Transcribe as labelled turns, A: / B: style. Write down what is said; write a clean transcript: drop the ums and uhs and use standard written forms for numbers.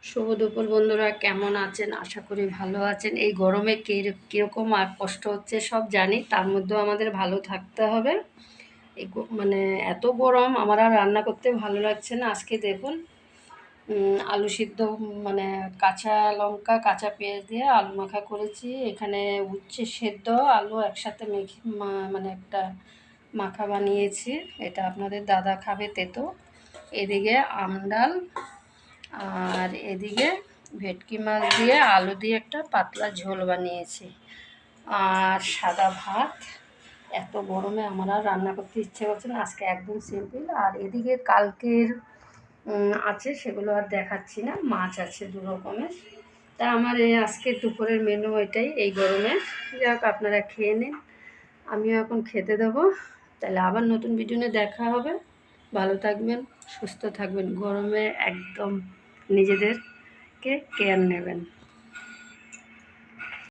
A: শুভ দুপুর বন্ধুরা, কেমন আছেন? আশা করি ভালো আছেন। এই গরমে কীরকম আর কষ্ট হচ্ছে সব জানি, তার মধ্যেও আমাদের ভালো থাকতে হবে। মানে এত গরম, আমার আর রান্না করতে ভালো লাগছে না। আজকে দেখুন, আলু সিদ্ধ, মানে কাঁচা লঙ্কা কাঁচা পেঁয়াজ দিয়ে আলু মাখা করেছি। এখানে উচ্ছে সেদ্ধ আলু একসাথে মেখে মানে একটা মাখা বানিয়েছি। এটা আপনাদের দাদা খাবে তেতো। এদিকে আমডাল, আর এদিকে ভেটকি মাছ দিয়ে আলু দিয়ে একটা পাতলা ঝোল বানিয়েছি, আর সাদা ভাত। এত গরমে আমার আর রান্না করতে ইচ্ছে করছে না, আজকে একদম সিম্পল। আর এদিকে কালকের আছে, সেগুলো আর দেখাচ্ছি না। মাছ আছে 2 রকমের। তা আমার এই আজকে দুপুরের মেনু এটাই এই গরমে। যাক, আপনারা খেয়ে নিন, আমিও এখন খেতে দেবো। তাহলে আবার নতুন ভিডিও নিয়ে দেখা হবে। ভালো থাকবেন, সুস্থ থাকবেন, গরমে একদম নিজেদেরকে কেয়ার নেবেন।